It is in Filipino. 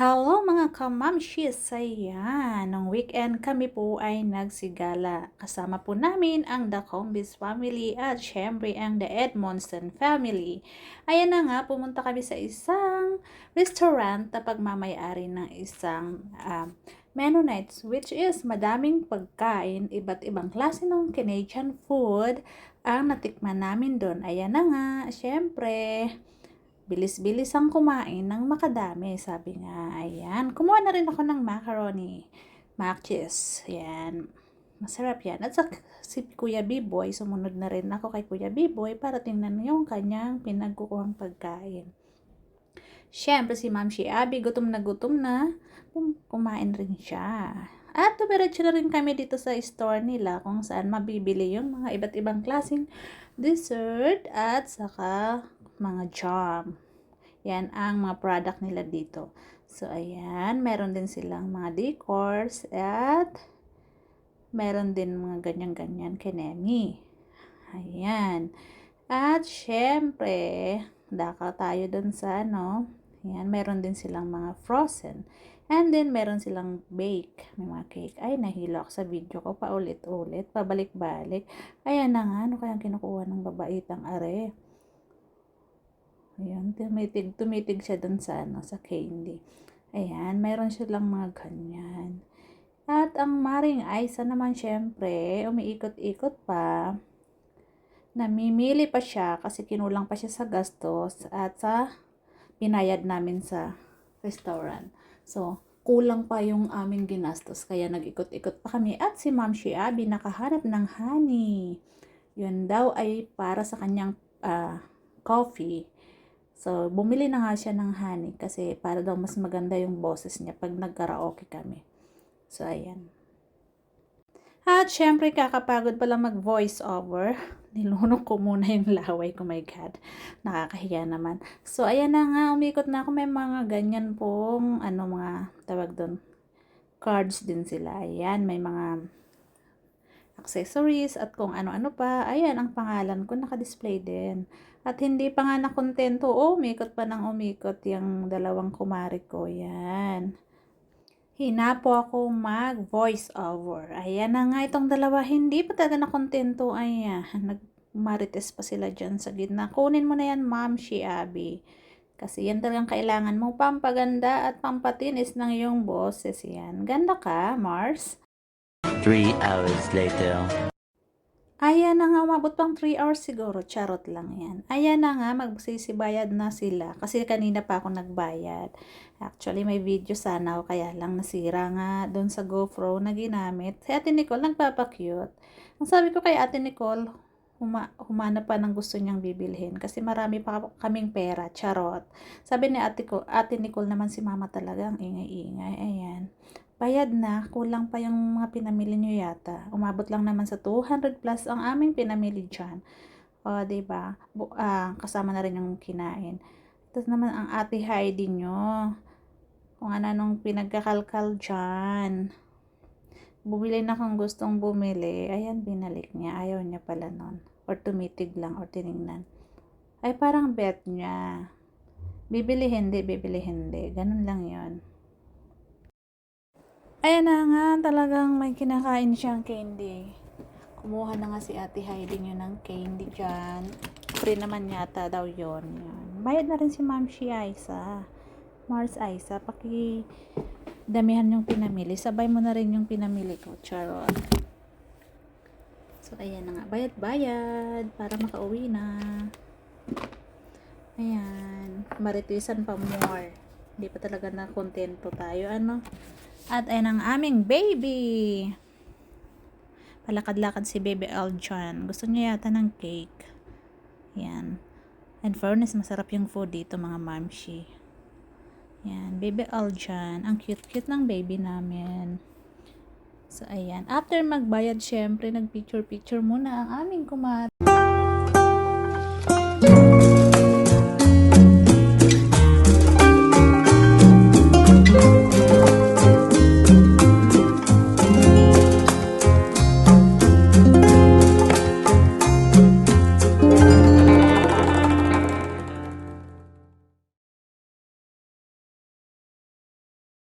Hello mga kamamshis! Ayan, nung weekend kami po ay nagsigala. Kasama po namin ang The Combis family at syempre ang The Edmondson family. Ayan na nga, pumunta kami sa isang restaurant na pagmamayari ng isang Mennonites, which is madaming pagkain, iba't ibang klase ng Canadian food ang natikman namin doon. Ayan na nga, syempre bilis-bilis ang kumain ng makadami, sabi nga. Ayan, kumuha na rin ako ng macaroni, mac cheese. Ayan, masarap yan. At si Kuya B-Boy, sumunod na rin ako kay Kuya B-Boy para tingnan yung kanyang pinagkukuhang pagkain. Siyempre si Ma'am si Abby, gutom na, kumain rin siya. At dumiretso na rin kami dito sa store nila kung saan mabibili yung mga iba't ibang klaseng dessert at saka mga jam. Yan ang mga product nila dito. So, ayan. Meron din silang mga decors at meron din mga ganyan-ganyan kinemi. Ayan. At, syempre, daka tayo dun sa ayan, meron din silang mga frozen. And then, meron silang bake. May mga cake. Ay, nahilo ako sa video ko. Paulit-ulit. Pabalik-balik. Ayan na nga. Ano kayang kinukuha ng babaitang are? Ayan, tumitig siya dun sa sa candy. Ayan, meron silang mga ganyan. At ang Maring Aiza naman syempre, umiikot-ikot pa. Namimili pa siya kasi kinulang pa siya sa gastos at sa pinayad namin sa restaurant. So, kulang pa yung aming ginastos kaya nag-ikot-ikot pa kami at si Ma'am Shiabi nakahanap ng honey. Yun daw ay para sa kanyang coffee. So, bumili na nga siya ng honey kasi para daw mas maganda yung boses niya pag nagkaraoke kami. So, ayan. At syempre, kakapagod pala mag-voice over. Nilunok ko muna yung laway ko, my God. Nakakahiya naman. So, ayan na nga, umikot na ako. May mga ganyan pong, mga tawag doon, cards din sila. Ayan, may mga accessories at kung ano-ano pa. Ayan, ang pangalan ko naka-display din. At hindi pa nga nakontento. Umikot pa ng umikot yung dalawang kumari ko. Yan. Hinapo ako mag-voice over. Ayan na nga itong dalawa. Hindi pa talaga nakontento. Ayan. Nagmarites pa sila dyan sa gitna. Kunin mo na yan, Ma'am Shiabi. Kasi yan talagang kailangan mo. Pampaganda at pampatinis ng iyong boses. Yan. Ganda ka, Mars. 3 hours later. Ayan na nga, umabot pang 3 hours siguro. Charot lang yan. Ayan na nga, magsisibayad na sila. Kasi kanina pa ako nagbayad. Actually, may video sana ako, kaya lang nasira nga doon sa GoPro na ginamit. Si Ate Nicole, nagpapakute. Ang sabi ko kay Ate Nicole, humana pa ng gusto niyang bibilhin. Kasi marami pa kaming pera. Charot. Sabi ni Ate Nicole naman, si Mama talaga ang ingay-ingay. Ayan. Bayad na, kulang pa yung mga pinamili nyo yata. Umabot lang naman sa 200 plus ang aming pinamili dyan. O, diba? Kasama na rin yung kinain. Tapos naman ang Ate Heidi nyo. Kung ano pinagkakalkal dyan. Bumili na kung gustong bumili. Ayan, binalik niya. Ayaw niya pala nun. Or tumitig lang or tinignan. Ay, parang bet niya. Bibili hindi. Ganun lang yon. Ayan na nga, talagang may kinakain siyang candy. Kumuha na nga si Ate Heidi niyo ng candy dyan. Free naman yata daw yon. Bayad na rin si Ma'am Aiza. Mars Aiza, damihan yung pinamili. Sabay mo na rin yung pinamili ko. Charot. So, ayan na nga. Bayad para makauwi na. Ayan. Maritisan pa more. Hindi pa talaga na kontento tayo. At ayan ang aming baby. Palakad-lakad si Baby Eljan. Gusto niya yata ng cake. Yan. And fairness, masarap yung food dito mga mamshi. Yan. Baby Eljan. Ang cute-cute ng baby namin. So, ayan. After magbayad, syempre, nag-picture-picture muna ang aming kumare.